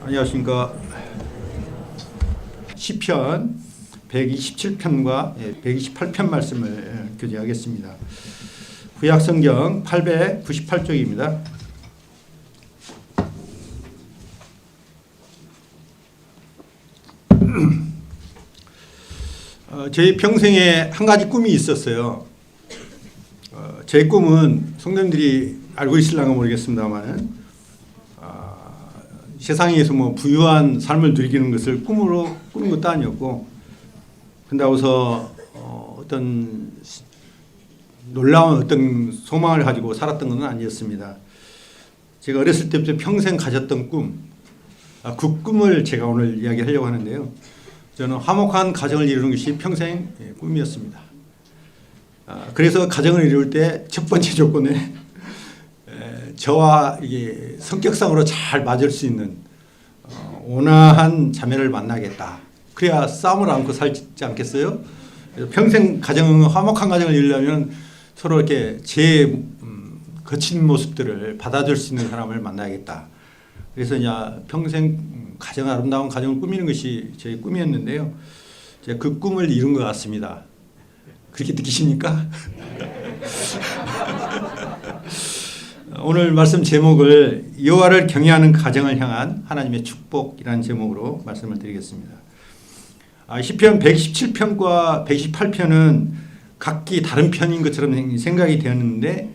안녕하십니까. 시편 127편과 128편 말씀을 교제하겠습니다. 구약성경 898쪽입니다. 제 평생에 한 가지 꿈이 있었어요. 제 꿈은 성도님들이 알고 있을랑가 모르겠습니다만 세상에서 뭐 부유한 삶을 누리는 것을 꿈으로 꾸는 것도 아니었고, 그런다고 해서 어떤 놀라운 어떤 소망을 가지고 살았던 것은 아니었습니다. 제가 어렸을 때부터 평생 가졌던 꿈, 그 꿈을 제가 오늘 이야기하려고 하는데요. 저는 화목한 가정을 이루는 것이 평생 꿈이었습니다. 그래서 가정을 이룰 때 첫 번째 조건에 저와 이게 성격상으로 잘 맞을 수 있는 온화한 자매를 만나겠다. 그래야 싸움을 않고 살지 않겠어요? 평생 화목한 가정을 이루려면 서로 이렇게 제 거친 모습들을 받아줄 수 있는 사람을 만나야겠다. 그래서 이제 평생 아름다운 가정을 꾸미는 것이 제 꿈이었는데요. 제가 그 꿈을 이룬 것 같습니다. 그렇게 느끼십니까? 오늘 말씀 제목을 여호와를 경외하는 가정을 향한 하나님의 축복이라는 제목으로 말씀을 드리겠습니다. 시편 117편과 118편은 각기 다른 편인 것처럼 생각이 되었는데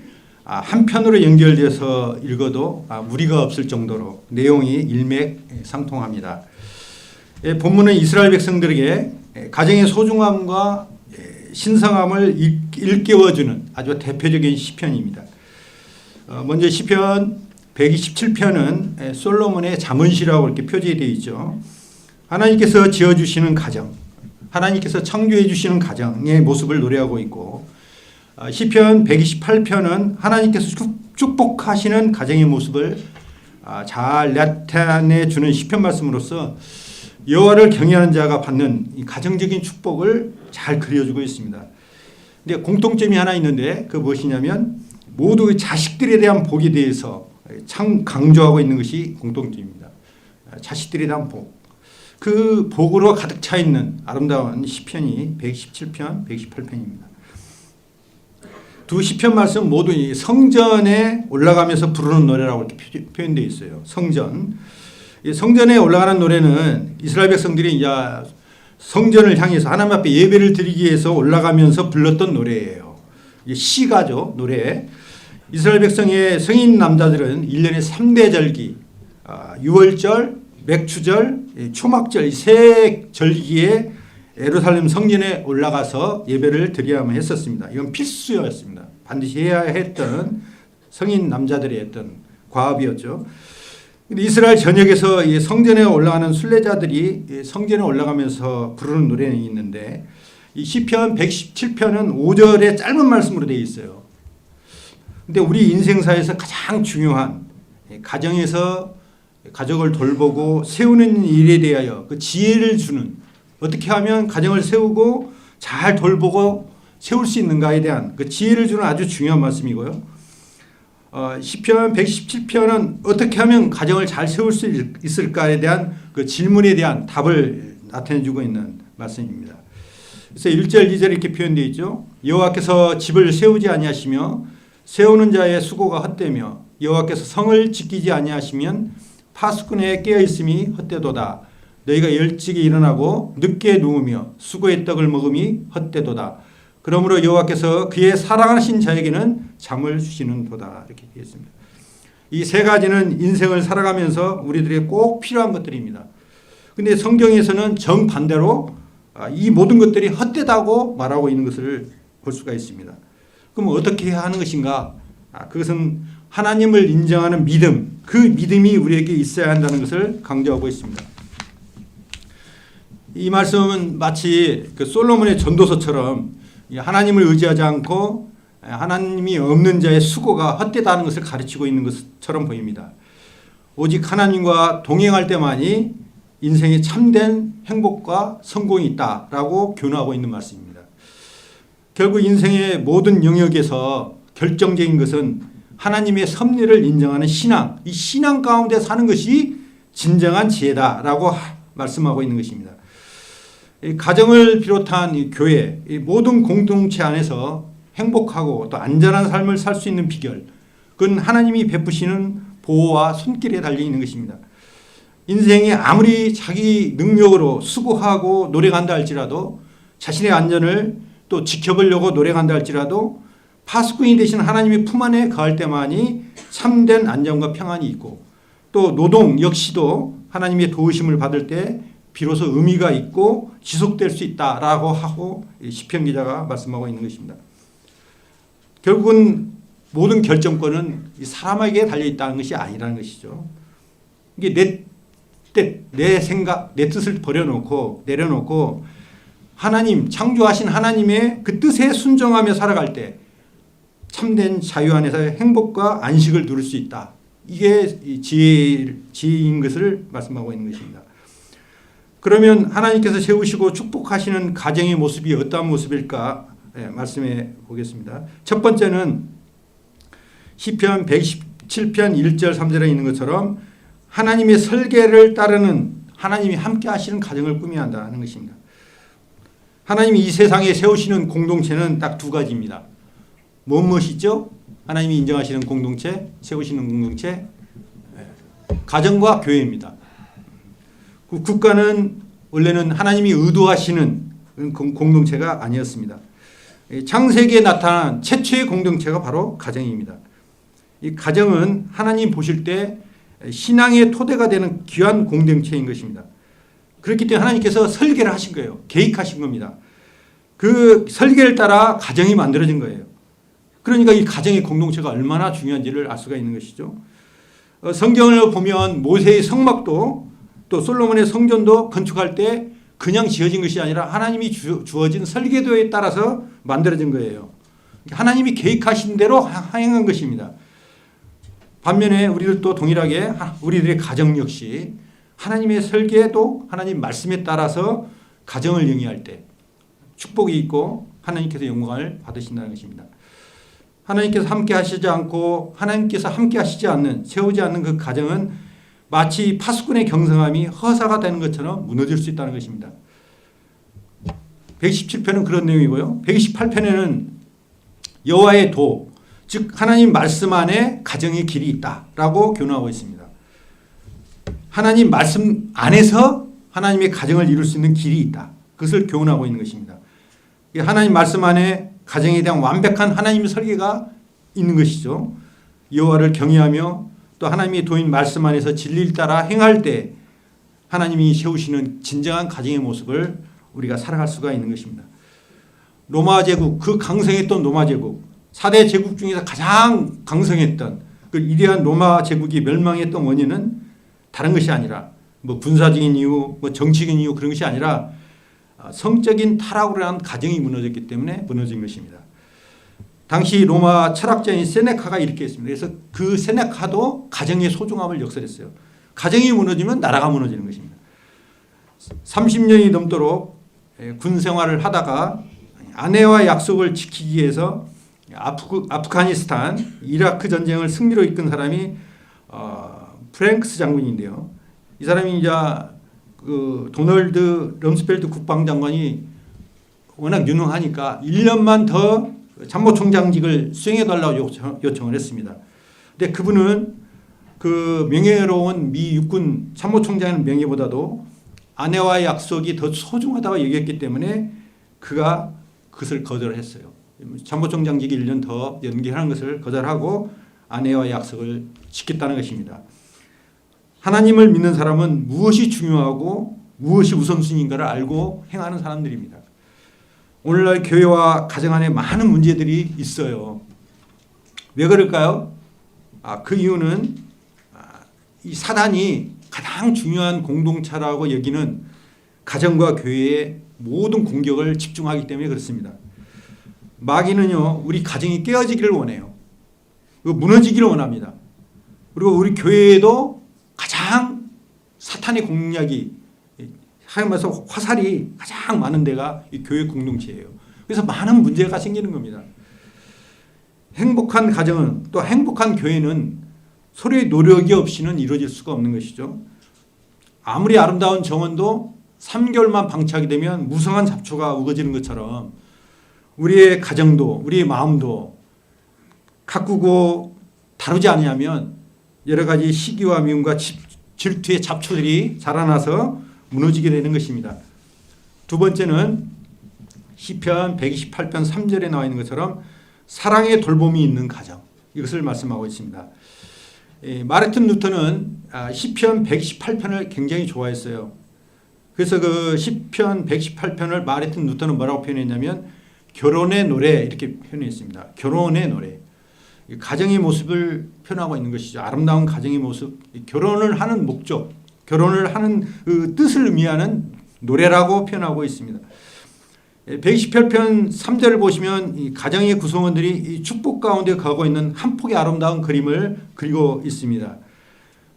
한 편으로 연결돼서 읽어도 무리가 없을 정도로 내용이 일맥상통합니다. 본문은 이스라엘 백성들에게 가정의 소중함과 신성함을 일깨워주는 아주 대표적인 시편입니다. 먼저 시편 127편은 솔로몬의 잠언시라고 이렇게 표제되어 있죠. 하나님께서 지어주시는 가정, 하나님께서 창조해 주시는 가정의 모습을 노래하고 있고, 시편 128편은 하나님께서 축복하시는 가정의 모습을 잘 나타내 주는 시편 말씀으로서 여호와를 경외하는 자가 받는 이 가정적인 축복을 잘 그려주고 있습니다. 근데 공통점이 하나 있는데 그 무엇이냐면 모두 자식들에 대한 복에 대해서 참 강조하고 있는 것이 공통점입니다. 자식들에 대한 복. 그 복으로 가득 차 있는 아름다운 시편이 117편, 118편입니다. 두 시편 말씀 모두 성전에 올라가면서 부르는 노래라고 이렇게 표현되어 있어요. 성전. 성전에 올라가는 노래는 이스라엘 백성들이 이제 성전을 향해서 하나님 앞에 예배를 드리기 위해서 올라가면서 불렀던 노래예요. 시가죠, 노래. 이스라엘 백성의 성인 남자들은 1년에 3대 절기, 유월절, 맥추절, 초막절 세 절기에 예루살렘 성전에 올라가서 예배를 드려야만 했었습니다. 이건 필수였습니다. 반드시 해야 했던 성인 남자들의 했던 과업이었죠. 이스라엘 전역에서 이 성전에 올라가는 순례자들이 성전에 올라가면서 부르는 노래는 있는데, 이 시편 117편은 5절의 짧은 말씀으로 되어 있어요. 근데 우리 인생사에서 가장 중요한 가정에서 가족을 돌보고 세우는 일에 대하여 그 지혜를 주는, 어떻게 하면 가정을 세우고 잘 돌보고 세울 수 있는가에 대한 그 지혜를 주는 아주 중요한 말씀이고요. 시편 117편은 어떻게 하면 가정을 잘 세울 수 있을까에 대한 그 질문에 대한 답을 나타내주고 있는 말씀입니다. 그래서 1절, 2절 이렇게 표현되어 있죠. 여호와께서 집을 세우지 아니하시며 세우는 자의 수고가 헛되며 여호와께서 성을 지키지 아니하시면 파수꾼에 깨어있음이 헛되도다. 너희가 일찍이 일어나고 늦게 누우며 수고의 떡을 먹음이 헛되도다. 그러므로 여호와께서 그의 사랑하신 자에게는 잠을 주시는도다. 이렇게 되어 있습니다. 이 세 가지는 인생을 살아가면서 우리들에게 꼭 필요한 것들입니다. 그런데 성경에서는 정반대로 이 모든 것들이 헛되다고 말하고 있는 것을 볼 수가 있습니다. 그럼 어떻게 해야 하는 것인가? 그것은 하나님을 인정하는 믿음, 그 믿음이 우리에게 있어야 한다는 것을 강조하고 있습니다. 이 말씀은 마치 그 솔로몬의 전도서처럼 하나님을 의지하지 않고 하나님이 없는 자의 수고가 헛되다는 것을 가르치고 있는 것처럼 보입니다. 오직 하나님과 동행할 때만이 인생에 참된 행복과 성공이 있다라고 교훈하고 있는 말씀입니다. 결국 인생의 모든 영역에서 결정적인 것은 하나님의 섭리를 인정하는 신앙, 이 신앙 가운데 사는 것이 진정한 지혜다라고 말씀하고 있는 것입니다. 이 가정을 비롯한 이 교회, 이 모든 공동체 안에서 행복하고 또 안전한 삶을 살 수 있는 비결, 그건 하나님이 베푸시는 보호와 손길에 달려 있는 것입니다. 인생이 아무리 자기 능력으로 수고하고 노력한다 할지라도 자신의 안전을 또 지켜보려고 노력한다 할지라도 파수꾼이 되신 하나님의 품 안에 거할 때만이 참된 안정과 평안이 있고, 또 노동 역시도 하나님의 도우심을 받을 때 비로소 의미가 있고 지속될 수 있다라고 하고 시편 기자가 말씀하고 있는 것입니다. 결국은 모든 결정권은 이 사람에게 달려 있다는 것이 아니라는 것이죠. 이게 내 생각, 내 뜻을 내려놓고 하나님, 창조하신 하나님의 그 뜻에 순종하며 살아갈 때 참된 자유 안에서의 행복과 안식을 누릴 수 있다. 이게 지혜인 것을 말씀하고 있는 것입니다. 그러면 하나님께서 세우시고 축복하시는 가정의 모습이 어떠한 모습일까 말씀해 보겠습니다. 첫 번째는 시편 117편 1절 3절에 있는 것처럼 하나님의 설계를 따르는, 하나님이 함께 하시는 가정을 꾸며야 한다는 것입니다. 하나님이 이 세상에 세우시는 공동체는 딱 두 가지입니다. 무엇이죠? 하나님이 인정하시는 공동체, 세우시는 공동체, 가정과 교회입니다. 국가는 원래는 하나님이 의도하시는 공동체가 아니었습니다. 창세기에 나타난 최초의 공동체가 바로 가정입니다. 이 가정은 하나님 보실 때 신앙의 토대가 되는 귀한 공동체인 것입니다. 그렇기 때문에 하나님께서 설계를 하신 거예요. 계획하신 겁니다. 그 설계를 따라 가정이 만들어진 거예요. 그러니까 이 가정의 공동체가 얼마나 중요한지를 알 수가 있는 것이죠. 성경을 보면 모세의 성막도 또 솔로몬의 성전도 건축할 때 그냥 지어진 것이 아니라 하나님이 주어진 설계도에 따라서 만들어진 거예요. 하나님이 계획하신 대로 행한 것입니다. 반면에 우리들도 동일하게 우리들의 가정 역시 하나님의 설계도 하나님 말씀에 따라서 가정을 영위할 때 축복이 있고 하나님께서 영광을 받으신다는 것입니다. 하나님께서 함께 하시지 않고 하나님께서 함께 하시지 않는, 세우지 않는 그 가정은 마치 파수꾼의 경성함이 허사가 되는 것처럼 무너질 수 있다는 것입니다. 117편은 그런 내용이고요. 128편에는 여호와의 도, 즉 하나님 말씀 안에 가정의 길이 있다라고 교훈하고 있습니다. 하나님 말씀 안에서 하나님의 가정을 이룰 수 있는 길이 있다. 그것을 교훈하고 있는 것입니다. 하나님 말씀 안에 가정에 대한 완벽한 하나님의 설계가 있는 것이죠. 여호와를 경외하며 또 하나님의 도인 말씀 안에서 진리를 따라 행할 때 하나님이 세우시는 진정한 가정의 모습을 우리가 살아갈 수가 있는 것입니다. 로마 제국, 그 강성했던 로마 제국, 4대 제국 중에서 가장 강성했던 그 위대한 로마 제국이 멸망했던 원인은 다른 것이 아니라 뭐 군사적인 이유, 뭐 정치적인 이유 그런 것이 아니라 성적인 타락으로 한 가정이 무너졌기 때문에 무너진 것입니다. 당시 로마 철학자인 세네카가 이렇게 했습니다. 그래서 그 세네카도 가정의 소중함을 역설했어요. 가정이 무너지면 나라가 무너지는 것입니다. 30년이 넘도록 군 생활을 하다가 아내와 약속을 지키기 위해서 아프가니스탄, 이라크 전쟁을 승리로 이끈 사람이 프랭크스 장군인데요. 이 사람이 이제 그 도널드 럼스펠드 국방장관이 워낙 유능하니까 1년만 더 참모총장직을 수행해달라고 요청을 했습니다. 근데 그분은 그 명예로운 미 육군 참모총장의 명예보다도 아내와의 약속이 더 소중하다고 여겼기 때문에 그가 그것을 거절했어요. 참모총장직이 1년 더 연기하는 것을 거절하고 아내와의 약속을 지켰다는 것입니다. 하나님을 믿는 사람은 무엇이 중요하고 무엇이 우선순위인가를 알고 행하는 사람들입니다. 오늘날 교회와 가정 안에 많은 문제들이 있어요. 왜 그럴까요? 그 이유는 이 사단이 가장 중요한 공동체라고 여기는 가정과 교회의 모든 공격을 집중하기 때문에 그렇습니다. 마귀는요, 우리 가정이 깨어지기를 원해요. 무너지기를 원합니다. 그리고 우리 교회에도 가장 사탄의 공략이, 하여 말해서 화살이 가장 많은 데가 이 교회 공동체예요. 그래서 많은 문제가 생기는 겁니다. 행복한 가정은, 또 행복한 교회는 서로의 노력이 없이는 이루어질 수가 없는 것이죠. 아무리 아름다운 정원도 3개월만 방치하게 되면 무성한 잡초가 우거지는 것처럼 우리의 가정도 우리의 마음도 가꾸고 다루지 않으면 여러 가지 시기와 미움과 질투의 잡초들이 자라나서 무너지게 되는 것입니다. 두 번째는 시편 128편 3절에 나와 있는 것처럼 사랑의 돌봄이 있는 가정, 이것을 말씀하고 있습니다. 마르틴 루터는 시편 128편을 굉장히 좋아했어요. 그래서 그 시편 118편을 마르틴 루터는 뭐라고 표현했냐면 결혼의 노래 이렇게 표현했습니다. 결혼의 노래. 가정의 모습을 표현하고 있는 것이죠. 아름다운 가정의 모습, 결혼을 하는 목적, 결혼을 하는 그 뜻을 의미하는 노래라고 표현하고 있습니다. 128편 3절을 보시면 이 가정의 구성원들이 이 축복 가운데 거하고 있는 한 폭의 아름다운 그림을 그리고 있습니다.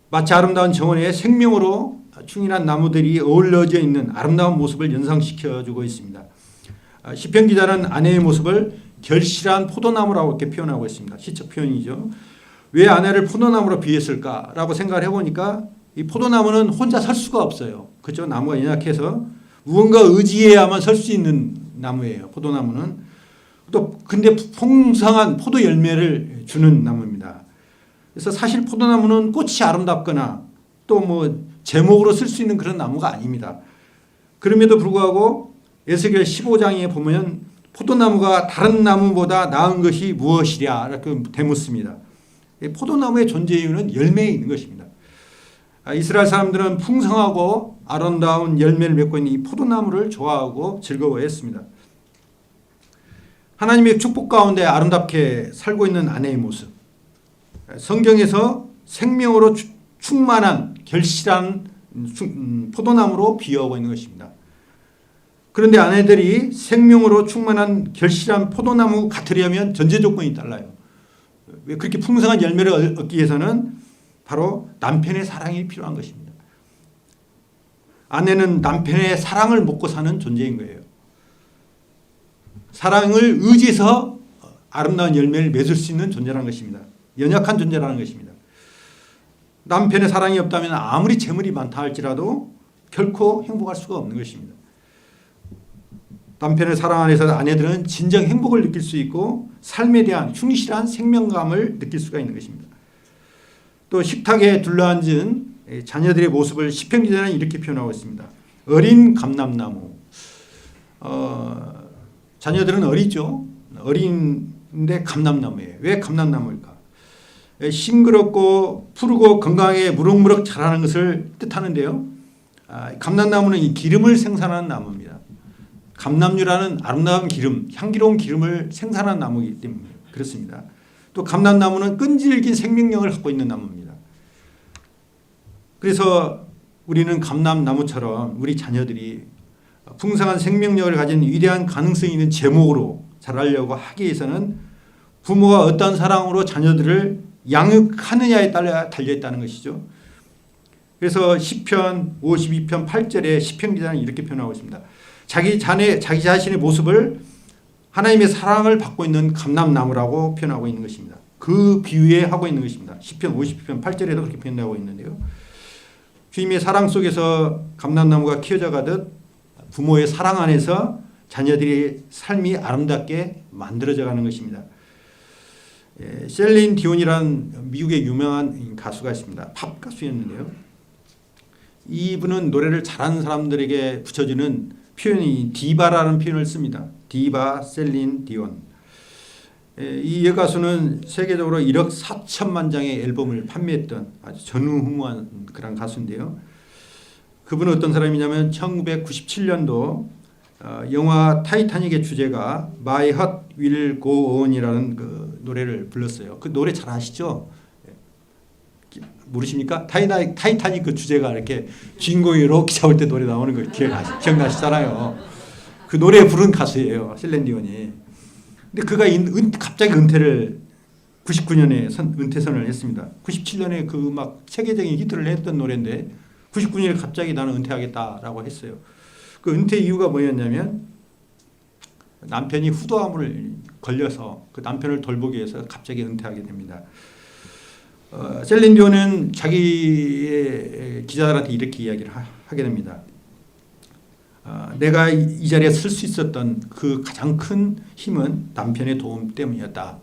마치 아름다운 정원에 생명으로 충인한 나무들이 어우러져 있는 아름다운 모습을 연상시켜주고 있습니다. 시편 기자는 아내의 모습을 결실한 포도나무라고 이렇게 표현하고 있습니다. 시적 표현이죠. 왜 아내를 포도나무로 비했을까라고 생각을 해보니까 이 포도나무는 혼자 설 수가 없어요. 그렇죠? 나무가 연약해서 무언가 의지해야만 설 수 있는 나무예요. 포도나무는. 또 근데 풍성한 포도 열매를 주는 나무입니다. 그래서 사실 포도나무는 꽃이 아름답거나 또 뭐 제목으로 쓸 수 있는 그런 나무가 아닙니다. 그럼에도 불구하고 에스겔 15장에 보면 포도나무가 다른 나무보다 나은 것이 무엇이랴 이렇게 대묻습니다. 포도나무의 존재 이유는 열매에 있는 것입니다. 이스라엘 사람들은 풍성하고 아름다운 열매를 맺고 있는 이 포도나무를 좋아하고 즐거워했습니다. 하나님의 축복 가운데 아름답게 살고 있는 아내의 모습. 성경에서 생명으로 충만한 결실한 포도나무로 비유하고 있는 것입니다. 그런데 아내들이 생명으로 충만한 결실한 포도나무 같으려면 전제 조건이 달라요. 왜 그렇게 풍성한 열매를 얻기 위해서는 바로 남편의 사랑이 필요한 것입니다. 아내는 남편의 사랑을 먹고 사는 존재인 거예요. 사랑을 의지해서 아름다운 열매를 맺을 수 있는 존재라는 것입니다. 연약한 존재라는 것입니다. 남편의 사랑이 없다면 아무리 재물이 많다 할지라도 결코 행복할 수가 없는 것입니다. 남편의 사랑 안에서 아내들은 진정 행복을 느낄 수 있고 삶에 대한 충실한 생명감을 느낄 수가 있는 것입니다. 또 식탁에 둘러앉은 자녀들의 모습을 시편 기자는 이렇게 표현하고 있습니다. 어린 감람나무. 자녀들은 어리죠. 어린데 감람나무예요. 왜 감람나무일까? 싱그럽고 푸르고 건강하게 무럭무럭 자라는 것을 뜻하는데요. 감람나무는 이 기름을 생산하는 나무입니다. 감람유라는 아름다운 기름, 향기로운 기름을 생산하는 나무이기 때문에 그렇습니다. 또 감람나무는 끈질긴 생명력을 갖고 있는 나무입니다. 그래서 우리는 감람나무처럼 우리 자녀들이 풍성한 생명력을 가진 위대한 가능성이 있는 제목으로 자라려고 하기 위해서는 부모가 어떤 사랑으로 자녀들을 양육하느냐에 따라 달려있다는 것이죠. 그래서 시편 52편 8절에 시편 기자는 이렇게 표현하고 있습니다. 자기 자신의 모습을 하나님의 사랑을 받고 있는 감람나무라고 표현하고 있는 것입니다. 그 비유에 하고 있는 것입니다. 시편 50편 8절에도 그렇게 표현하고 있는데요. 주님의 사랑 속에서 감람나무가 키워져 가듯 부모의 사랑 안에서 자녀들의 삶이 아름답게 만들어져 가는 것입니다. 셀린 디온이라는 미국의 유명한 가수가 있습니다. 팝 가수였는데요. 이분은 노래를 잘하는 사람들에게 붙여주는 표현이 디바라는 표현을 씁니다. 디바 셀린 디온. 이 여가수는 세계적으로 1억 4천만 장의 앨범을 판매했던 아주 전무후무한 그런 가수인데요. 그분은 어떤 사람이냐면 1997년도 영화 타이타닉의 주제가 My Heart Will Go On이라는 그 노래를 불렀어요. 그 노래 잘 아시죠? 모르십니까? 타이타닉 그 주제가 이렇게 주인공이 이렇게 잡을 때 노래 나오는 거 기억나시잖아요. 그 노래 부른 가수예요. 셀린 디온이. 근데 그가 갑자기 은퇴를 99년에 은퇴선을 했습니다. 97년에 그 막 세계적인 히트를 했던 노래인데 99년에 갑자기 나는 은퇴하겠다라고 했어요. 그 은퇴 이유가 뭐였냐면 남편이 후두암을 걸려서 그 남편을 돌보기 위해서 갑자기 은퇴하게 됩니다. 셀린디온은 자기의 기자들한테 이렇게 이야기를 하게 됩니다. 내가 이 자리에 설 수 있었던 그 가장 큰 힘은 남편의 도움 때문이었다.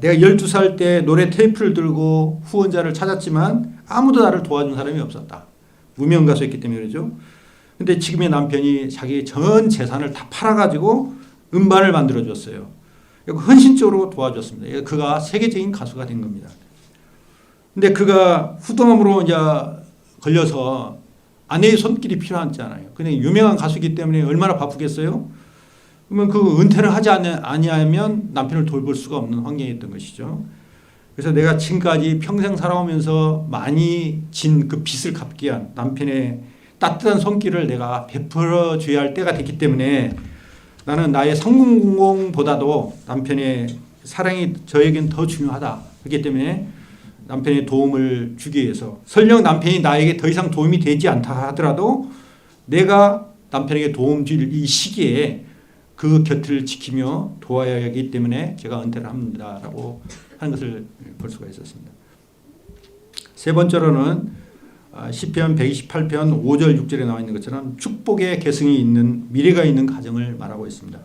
내가 12살 때 노래 테이프를 들고 후원자를 찾았지만 아무도 나를 도와준 사람이 없었다. 무명 가수였기 때문에 그러죠. 근데 지금의 남편이 자기 전 재산을 다 팔아가지고 음반을 만들어줬어요. 헌신적으로 도와줬습니다. 그가 세계적인 가수가 된 겁니다. 근데 그가 후동암으로 이제 걸려서 아내의 손길이 필요하잖아요. 근데 유명한 가수이기 때문에 얼마나 바쁘겠어요? 그러면 그 은퇴를 하지 아니하면 남편을 돌볼 수가 없는 환경이었던 것이죠. 그래서 내가 지금까지 평생 살아오면서 많이 진 그 빚을 갚기 위한 남편의 따뜻한 손길을 내가 베풀어 줘야 할 때가 됐기 때문에 나는 나의 성공보다도 남편의 사랑이 저에겐 더 중요하다. 그렇기 때문에 남편의 도움을 주기 위해서 설령 남편이 나에게 더 이상 도움이 되지 않다 하더라도 내가 남편에게 도움 줄 이 시기에 그 곁을 지키며 도와야 하기 때문에 제가 은퇴를 합니다라고 하는 것을 볼 수가 있었습니다. 세 번째로는 시편 128편 5절 6절에 나와 있는 것처럼 축복의 계승이 있는 미래가 있는 가정을 말하고 있습니다.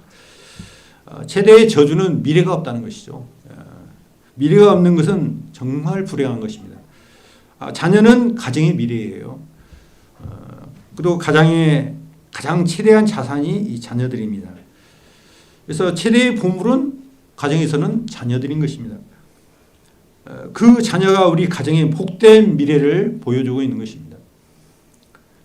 최대의 저주는 미래가 없다는 것이죠. 미래가 없는 것은 정말 불행한 것입니다. 자녀는 가정의 미래예요. 그리고 가장의 가장 최대한 자산이 이 자녀들입니다. 그래서 최대의 보물은 가정에서는 자녀들인 것입니다. 그 자녀가 우리 가정의 복된 미래를 보여주고 있는 것입니다.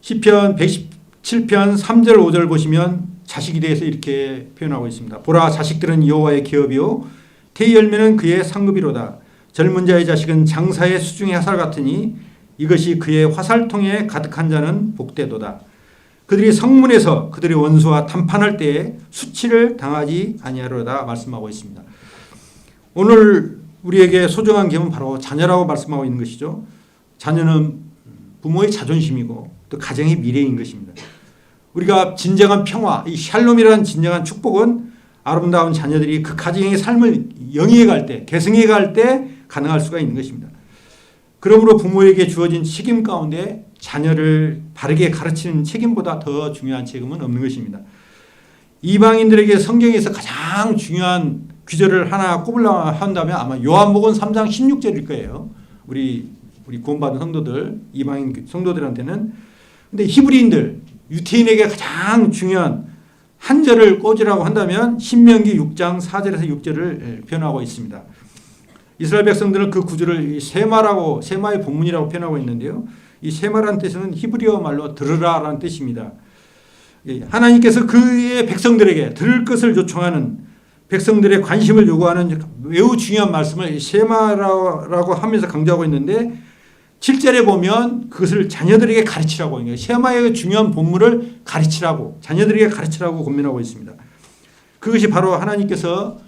시편 117편 3절 5절 보시면 자식에 대해서 이렇게 표현하고 있습니다. 보라, 자식들은 여호와의 기업이요 태의 열매는 그의 상급이로다. 젊은 자의 자식은 장사의 수중의 화살 같으니 이것이 그의 화살통에 가득한 자는 복되도다. 그들이 성문에서 그들의 원수와 담판할 때에 수치를 당하지 아니하리로다 말씀하고 있습니다. 오늘 우리에게 소중한 기업은 바로 자녀라고 말씀하고 있는 것이죠. 자녀는 부모의 자존심이고 또 가정의 미래인 것입니다. 우리가 진정한 평화, 이 샬롬이라는 진정한 축복은 아름다운 자녀들이 그 가정의 삶을 영위해 갈 때, 계승해 갈 때 가능할 수가 있는 것입니다. 그러므로 부모에게 주어진 책임 가운데 자녀를 바르게 가르치는 책임보다 더 중요한 책임은 없는 것입니다. 이방인들에게 성경에서 가장 중요한 규절을 하나 꼽으려 한다면 아마 요한복음 3장 16절일 거예요. 우리 구원받은 성도들, 이방인 성도들한테는. 근데 히브리인들, 유태인에게 가장 중요한 한 절을 꽂으라고 한다면 신명기 6장 4절에서 6절을 표현하고 있습니다. 이스라엘 백성들은 그 구절을 세마의 본문이라고 표현하고 있는데요. 이 세마라는 뜻은 히브리어 말로 들으라라는 뜻입니다. 하나님께서 그의 백성들에게 들을 것을 요청하는 백성들의 관심을 요구하는 매우 중요한 말씀을 세마라고 하면서 강조하고 있는데 7절에 보면 그것을 자녀들에게 가르치라고 하는 거예요. 세마의 중요한 본문을 가르치라고, 자녀들에게 가르치라고 권면하고 있습니다. 그것이 바로 하나님께서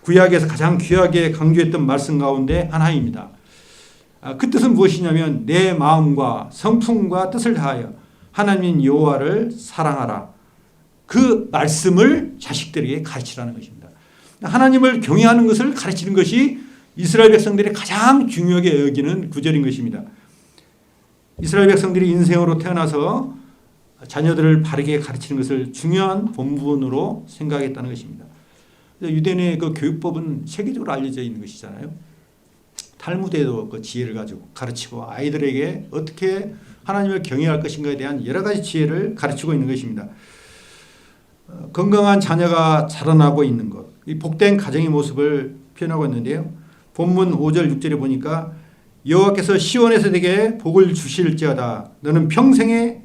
구약에서 가장 귀하게 강조했던 말씀 가운데 하나입니다. 그 뜻은 무엇이냐면 내 마음과 성품과 뜻을 다하여 하나님 여호와를 사랑하라. 그 말씀을 자식들에게 가르치라는 것입니다. 하나님을 경외하는 것을 가르치는 것이 이스라엘 백성들이 가장 중요하게 여기는 구절인 것입니다. 이스라엘 백성들이 인생으로 태어나서 자녀들을 바르게 가르치는 것을 중요한 본분으로 생각했다는 것입니다. 유대인의 그 교육법은 세계적으로 알려져 있는 것이잖아요. 탈무드에도 그 지혜를 가지고 가르치고 아이들에게 어떻게 하나님을 경외할 것인가에 대한 여러 가지 지혜를 가르치고 있는 것입니다. 건강한 자녀가 자라나고 있는 것, 이 복된 가정의 모습을 표현하고 있는데요. 본문 5절 6절에 보니까 여호와께서 시온에서 내게 복을 주실지어다. 너는 평생에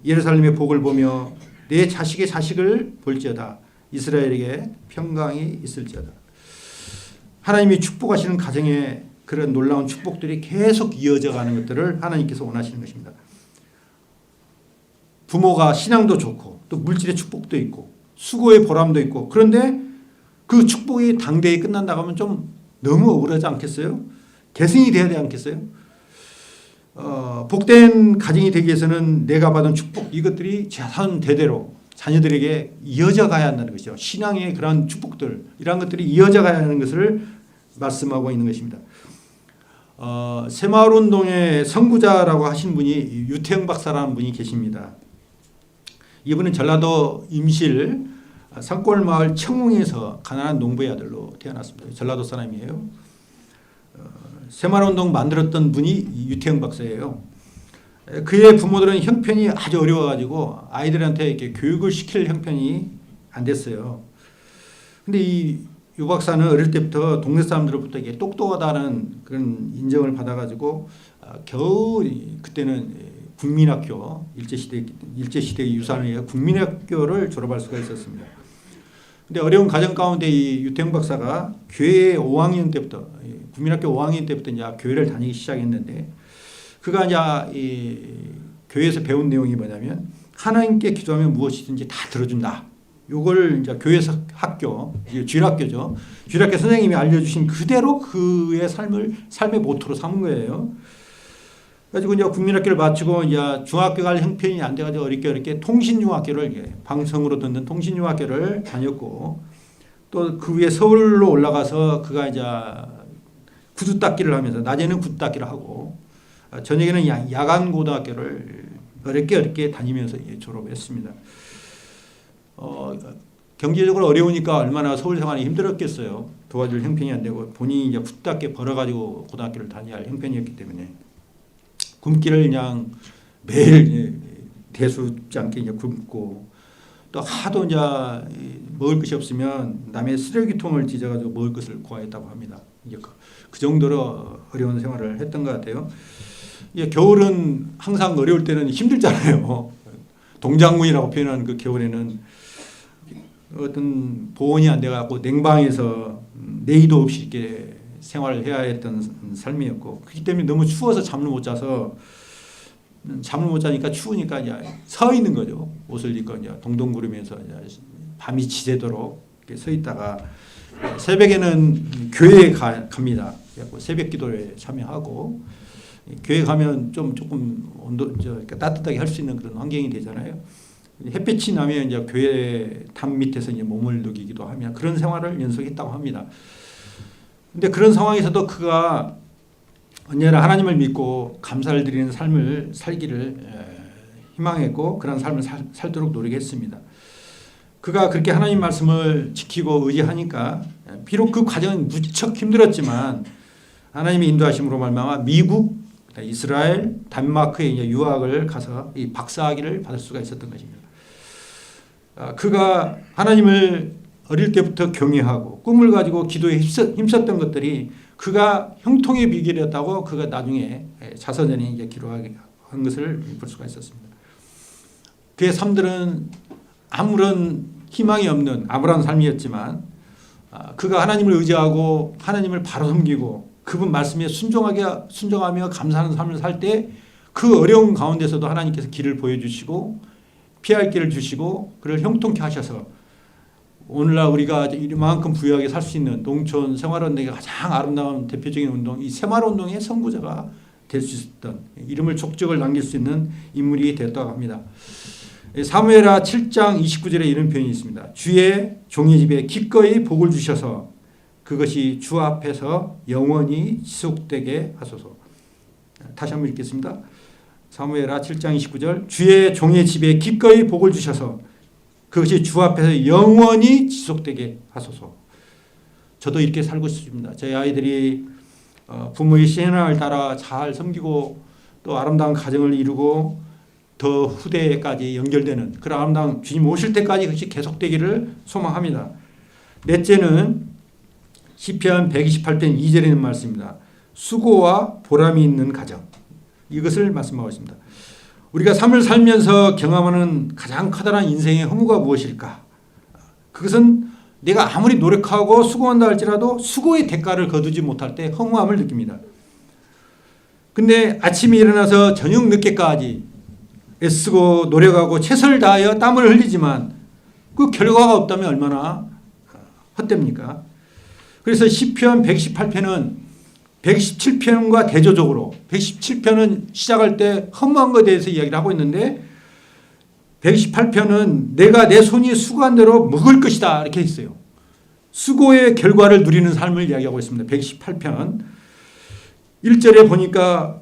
예루살렘의 복을 보며 내 자식의 자식을 볼지어다. 이스라엘에게 평강이 있을지어다. 하나님이 축복하시는 가정에 그런 놀라운 축복들이 계속 이어져 가는 것들을 하나님께서 원하시는 것입니다. 부모가 신앙도 좋고 또 물질의 축복도 있고 수고의 보람도 있고 그런데 그 축복이 당대에 끝난다고 하면 좀 너무 억울하지 않겠어요? 계승이 돼야 되지 않겠어요? 복된 가정이 되기 위해서는 내가 받은 축복 이것들이 자손 대대로 자녀들에게 이어져 가야 한다는 것이죠. 신앙의 그런 축복들 이런 것들이 이어져 가야 하는 것을 말씀하고 있는 것입니다. 새마을운동의 선구자라고 하신 분이 유태영 박사라는 분이 계십니다. 이분은 전라도 임실 산골마을 청웅에서 가난한 농부의 아들로 태어났습니다. 전라도 사람이에요. 새마을운동 만들었던 분이 유태영 박사예요. 그의 부모들은 형편이 아주 어려워가지고 아이들한테 이렇게 교육을 시킬 형편이 안 됐어요. 근데 이 유 박사는 어릴 때부터 동네 사람들로부터 이게 똑똑하다는 그런 인정을 받아가지고 겨우 그때는 국민학교 일제시대의 유산이에요. 국민학교를 졸업할 수가 있었습니다. 근데 어려운 가정 가운데 이 유태영 박사가 교회 5학년 때부터 국민학교 5학년 때부터 이제 교회를 다니기 시작했는데 그가 이제 이 교회에서 배운 내용이 뭐냐면 하나님께 기도하면 무엇이든지 다 들어준다. 요걸 이제 교회에서 학교, 주일학교죠. 주일학교 선생님이 알려주신 그대로 그의 삶의 모토로 삼은 거예요. 그래가지고 이제 국민학교를 마치고 이제 중학교 갈 형편이 안 돼가지고 어렵게 통신중학교를 방송으로 듣는 통신중학교를 다녔고 또 그 위에 서울로 올라가서 그가 이제 구두 닦기를 하면서 낮에는 구두 닦기를 하고 저녁에는 야간 고등학교를 어렵게 다니면서 졸업했습니다. 경제적으로 어려우니까 얼마나 서울 생활이 힘들었겠어요. 도와줄 형편이 안 되고 본인이 이제 굿답게 벌어가지고 고등학교를 다녀야 할 형편이었기 때문에 굶기를 그냥 매일 대수롭지 않게 이제 굶고 또 하도 이제 먹을 것이 없으면 남의 쓰레기통을 뒤져가지고 먹을 것을 구하였다고 합니다. 이제 그 정도로 어려운 생활을 했던 것 같아요. 겨울은 항상 어려울 때는 힘들잖아요. 동장군이라고 표현하는 그 겨울에는 어떤 보온이 안 돼갖고 냉방에서 내의도 없이 이렇게 생활을 해야 했던 삶이었고 그렇기 때문에 너무 추워서 잠을 못 자서 잠을 못 자니까 추우니까 이제 서 있는 거죠. 옷을 입고 이제 동동구르면서 이제 밤이 지새도록 이렇게 서 있다가 새벽에는 교회에 갑니다. 새벽 기도에 참여하고 교회 가면 조금 따뜻하게 할 수 있는 그런 환경이 되잖아요. 햇빛이 나면 이제 교회 담 밑에서 이제 몸을 녹이기도 하며 그런 생활을 연속했다고 합니다. 근데 그런 상황에서도 그가 언제나 하나님을 믿고 감사를 드리는 삶을 살기를 희망했고 그런 삶을 살도록 노력했습니다. 그가 그렇게 하나님 말씀을 지키고 의지하니까 비록 그 과정은 무척 힘들었지만 하나님의 인도하심으로 말미암아 미국, 이스라엘, 덴마크에 이제 유학을 가서 이 박사학위를 받을 수가 있었던 것입니다. 그가 하나님을 어릴 때부터 경외하고 꿈을 가지고 기도에 힘썼던 것들이 그가 형통의 비결이었다고 그가 나중에 자서전에 이제 기록한 것을 볼 수가 있었습니다. 그의 삶들은 아무런 희망이 없는 암울한 삶이었지만 그가 하나님을 의지하고 하나님을 바로 섬기고 그분 말씀에 순종하며 감사하는 삶을 살 때 그 어려운 가운데서도 하나님께서 길을 보여주시고 피할 길을 주시고 그를 형통케 하셔서 오늘날 우리가 이만큼 부유하게 살 수 있는 농촌 생활운동의 가장 아름다운 대표적인 운동 이 새마을운동의 선구자가 될 수 있었던 이름을 족적을 남길 수 있는 인물이 되었다고 합니다. 사무엘하 7장 29절에 이런 표현이 있습니다. 주의 종의 집에 기꺼이 복을 주셔서 그것이 주 앞에서 영원히 지속되게 하소서. 다시 한번 읽겠습니다. 사무엘하 7장 29절 주의 종의 집에 기꺼이 복을 주셔서 그것이 주 앞에서 영원히 지속되게 하소서. 저도 이렇게 살고 싶습니다. 저희 아이들이 부모의 신앙을 따라 잘 섬기고 또 아름다운 가정을 이루고 더 후대까지 연결되는 그런 아름다운 주님 오실 때까지 그것이 계속되기를 소망합니다. 넷째는 시편 128편 2절에 있는 말씀입니다. 수고와 보람이 있는 가정. 이것을 말씀하고 있습니다. 우리가 삶을 살면서 경험하는 가장 커다란 인생의 허무가 무엇일까? 그것은 내가 아무리 노력하고 수고한다 할지라도 수고의 대가를 거두지 못할 때 허무함을 느낍니다. 근데 아침에 일어나서 저녁 늦게까지 애쓰고 노력하고 최선을 다하여 땀을 흘리지만 그 결과가 없다면 얼마나 헛됩니까? 그래서 시편 118편은 117편과 대조적으로 117편은 시작할 때 허무한 것에 대해서 이야기를 하고 있는데 118편은 내가 내 손이 수고한 대로 먹을 것이다 이렇게 했어요. 수고의 결과를 누리는 삶을 이야기하고 있습니다. 118편 1절에 보니까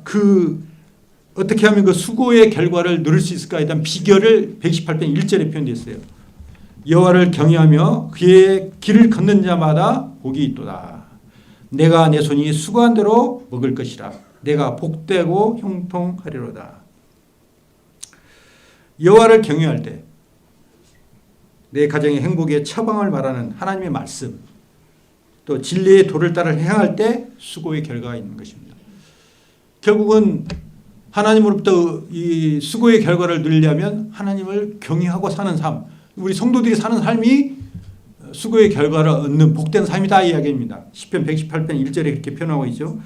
어떻게 하면 그 수고의 결과를 누릴 수 있을까에 대한 비결을 118편 1절에 표현되어 있어요. 여호와를 경외하며 그의 길을 걷는 자마다 복이 있도다. 내가 내 손이 수고한 대로 먹을 것이라. 내가 복되고 형통하리로다. 여호와를 경외할 때 내 가정의 행복의 처방을 말하는 하나님의 말씀, 또 진리의 도를 따라 행할 때 수고의 결과가 있는 것입니다. 결국은 하나님으로부터 이 수고의 결과를 누리려면 하나님을 경외하고 사는 삶, 우리 성도들이 사는 삶이 수고의 결과를 얻는 복된 삶이다 이야기입니다. 시편 118편 1절에 그렇게 표현하고 있죠.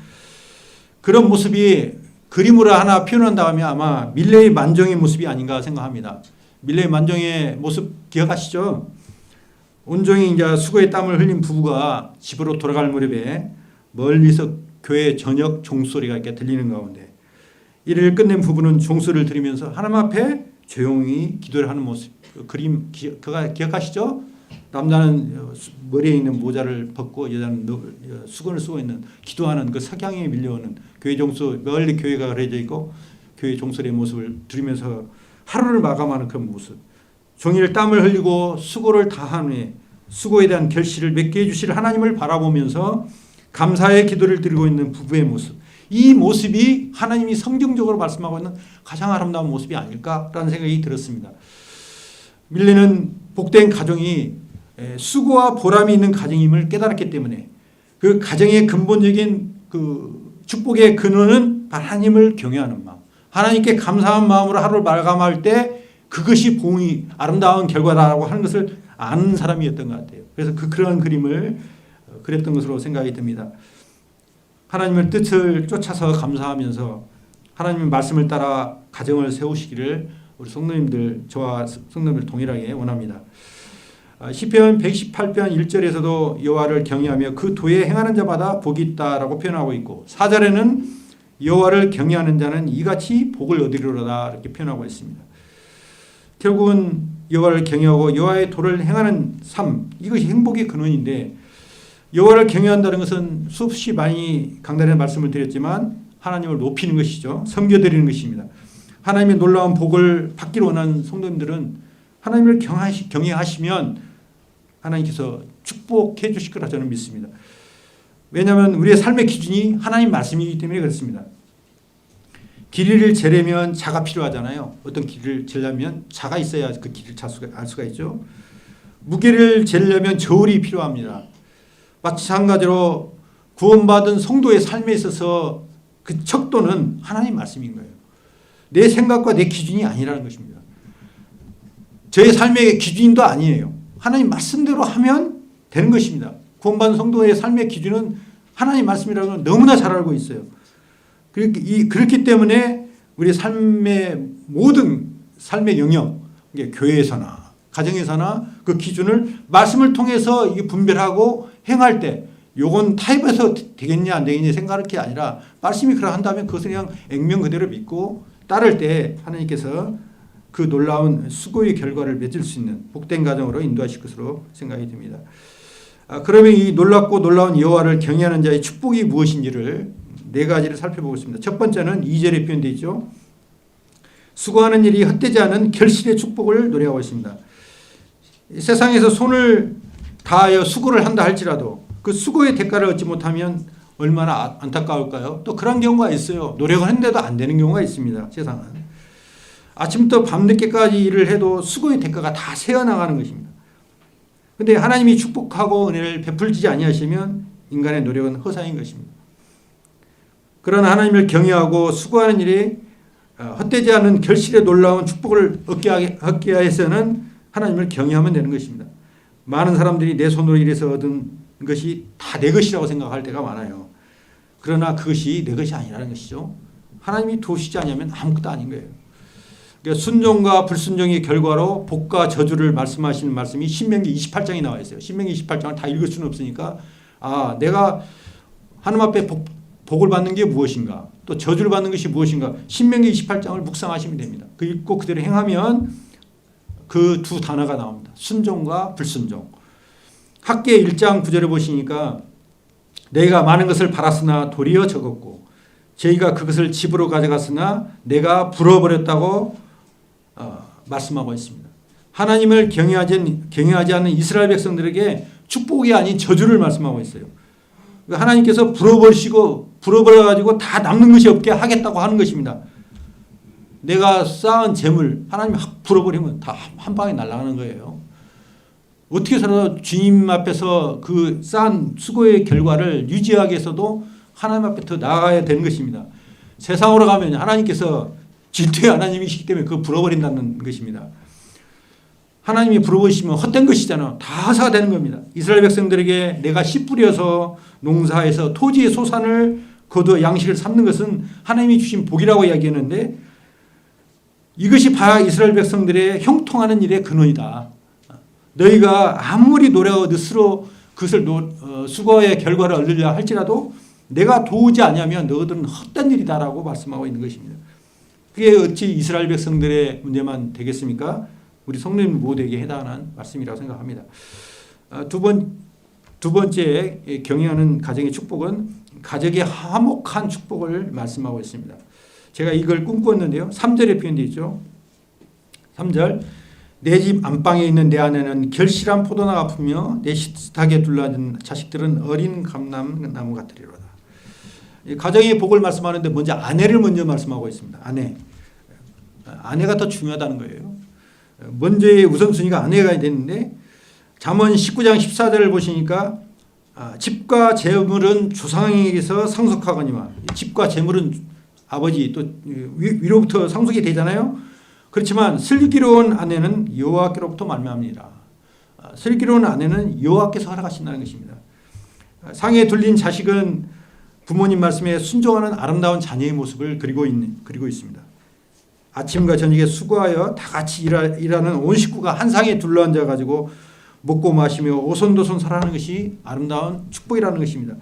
그런 모습이 그림으로 하나 표현한다면 아마 밀레의 만종의 모습이 아닌가 생각합니다. 밀레의 만종의 모습 기억하시죠? 온종일 이제 수고의 땀을 흘린 부부가 집으로 돌아갈 무렵에 멀리서 교회 저녁 종소리가 이렇게 들리는 가운데 일을 끝낸 부부는 종소리를 들으면서 하나님 앞에 조용히 기도를 하는 모습, 그림 기억하시죠? 남자는 머리에 있는 모자를 벗고 여자는 수건을 쓰고 있는 기도하는 그 석양에 밀려오는 교회 종소, 멀리 교회가 그려져 있고 교회 종소리의 모습을 들으면서 하루를 마감하는 그런 모습. 종일 땀을 흘리고 수고를 다한 후에 수고에 대한 결실을 맺게 해주실 하나님을 바라보면서 감사의 기도를 드리고 있는 부부의 모습. 이 모습이 하나님이 성경적으로 말씀하고 있는 가장 아름다운 모습이 아닐까라는 생각이 들었습니다. 밀레는 복된 가정이 수고와 보람이 있는 가정임을 깨달았기 때문에 그 가정의 근본적인 그 축복의 근원은 하나님을 경외하는 마음, 하나님께 감사한 마음으로 하루를 마감할 때 그것이 봉이 아름다운 결과다라고 하는 것을 아는 사람이었던 것 같아요. 그래서 그러한 그림을 그렸던 것으로 생각이 듭니다. 하나님의 뜻을 쫓아서 감사하면서 하나님의 말씀을 따라 가정을 세우시기를 우리 성도님들, 저와 성도님들 동일하게 원합니다. 시편 118편 1절에서도 여호와를 경외하며 그 도에 행하는 자마다 복이 있다라고 표현하고 있고 4절에는 여호와를 경외하는 자는 이같이 복을 얻으리로다 이렇게 표현하고 있습니다. 결국은 여호와를 경외하고 여호와의 도를 행하는 삶, 이것이 행복의 근원인데 여호와를 경외한다는 것은 수없이 많이 강단에 말씀을 드렸지만 하나님을 높이는 것이죠. 섬겨드리는 것입니다. 하나님의 놀라운 복을 받기를 원하는 성도님들은 하나님을 경외하시면 하나님께서 축복해 주실 거라 저는 믿습니다. 왜냐하면 우리의 삶의 기준이 하나님 말씀이기 때문에 그렇습니다. 길이를 재려면 자가 필요하잖아요. 어떤 길을 재려면 자가 있어야 그 길을 알 수가 있죠. 무게를 재려면 저울이 필요합니다. 마찬가지로 구원받은 성도의 삶에 있어서 그 척도는 하나님 말씀인 거예요. 내 생각과 내 기준이 아니라는 것입니다. 저의 삶의 기준도 아니에요. 하나님 말씀대로 하면 되는 것입니다. 구원받은 성도의 삶의 기준은 하나님 말씀이라는 걸 너무나 잘 알고 있어요. 그렇기 때문에 우리 삶의 모든 삶의 영역, 교회에서나 가정에서나 그 기준을 말씀을 통해서 분별하고 행할 때 요건 타입에서 되겠냐 안 되겠냐 생각할 게 아니라 말씀이 그러라 한다면 그것을 그냥 액면 그대로 믿고 따를 때 하나님께서 그 놀라운 수고의 결과를 맺을 수 있는 복된 가정으로 인도하실 것으로 생각이 듭니다. 그러면 이 놀랍고 놀라운 여호와를 경외하는 자의 축복이 무엇인지를 네 가지를 살펴보겠습니다. 첫 번째는 2절에 표현되어 있죠. 수고하는 일이 헛되지 않은 결실의 축복을 노래하고 있습니다. 세상에서 손을 다하여 수고를 한다 할지라도 그 수고의 대가를 얻지 못하면 얼마나 안타까울까요? 또 그런 경우가 있어요. 노력을 했는데도 안 되는 경우가 있습니다. 세상은. 아침부터 밤늦게까지 일을 해도 수고의 대가가 다 새어나가는 것입니다. 그런데 하나님이 축복하고 은혜를 베풀지 아니하시면 인간의 노력은 허사인 것입니다. 그러나 하나님을 경외하고 수고하는 일이 헛되지 않은 결실의 놀라운 축복을 얻게 해서는 하나님을 경외하면 되는 것입니다. 많은 사람들이 내 손으로 일해서 얻은 것이 다 내 것이라고 생각할 때가 많아요. 그러나 그것이 내 것이 아니라는 것이죠. 하나님이 도우시지 않으면 아무것도 아닌 거예요. 그러니까 순종과 불순종의 결과로 복과 저주를 말씀하시는 말씀이 신명기 28장에 나와 있어요. 신명기 28장을 다 읽을 수는 없으니까 내가 하나님 앞에 복을 받는 게 무엇인가 또 저주를 받는 것이 무엇인가 신명기 28장을 묵상하시면 됩니다. 그 읽고 그대로 행하면 그 두 단어가 나옵니다. 순종과 불순종. 학계 1장 9절에 보시니까 내가 많은 것을 바랐으나 도리어 적었고 저희가 그것을 집으로 가져갔으나 내가 불어버렸다고 말씀하고 있습니다. 하나님을 경외하지 않는 이스라엘 백성들에게 축복이 아닌 저주를 말씀하고 있어요. 하나님께서 불어버려가지고 다 남는 것이 없게 하겠다고 하는 것입니다. 내가 쌓은 재물 하나님이 확 불어버리면 다 한 방에 날아가는 거예요. 어떻게 해서라도 주님 앞에서 그 쌓은 수고의 결과를 유지하기 위해서도 하나님 앞에 더 나아가야 되는 것입니다. 세상으로 가면 하나님께서 질투의 하나님이시기 때문에 그거 불어버린다는 것입니다. 하나님이 불어버리시면 헛된 것이잖아요. 다 하사가 되는 겁니다. 이스라엘 백성들에게 내가 씨 뿌려서 농사해서 토지의 소산을 거두어 양식을 삼는 것은 하나님이 주신 복이라고 이야기했는데 이것이 바로 이스라엘 백성들의 형통하는 일의 근원이다. 너희가 아무리 노력하고 스스로 그것을 수고의 결과를 얻으려 할지라도 내가 도우지 않으면 너희들은 헛된 일이다라고 말씀하고 있는 것입니다. 그게 어찌 이스라엘 백성들의 문제만 되겠습니까? 우리 성도님 모두에게 해당하는 말씀이라고 생각합니다. 두 번째 경영하는 가정의 축복은 가족의 화목한 축복을 말씀하고 있습니다. 제가 이걸 꿈꾸었는데요. 3절에 표현되어 있죠. 3절 내 집 안방에 있는 내 아내는 결실한 포도나가 품며 내 식탁에 둘러앉은 자식들은 어린 감람나무 같으리로다. 가정의 복을 말씀하는데 먼저 아내를 먼저 말씀하고 있습니다. 아내가 더 중요하다는 거예요. 먼저의 우선순위가 아내가 되는데 잠언 19장 14절을 보시니까 집과 재물은 조상에게서 상속하거니와 집과 재물은 아버지 또 위로부터 상속이 되잖아요. 그렇지만 슬기로운 아내는 여호와께로부터 말미암니라. 슬기로운 아내는 여호와께서 허락하신다는 것입니다. 상에 둘린 자식은 부모님 말씀에 순종하는 아름다운 자녀의 모습을 그리고 있습니다. 아침과 저녁에 수고하여 다 같이 일하는 온 식구가 한 상에 둘러앉아 가지고 먹고 마시며 오손도손 살아가는 것이 아름다운 축복이라는 것입니다.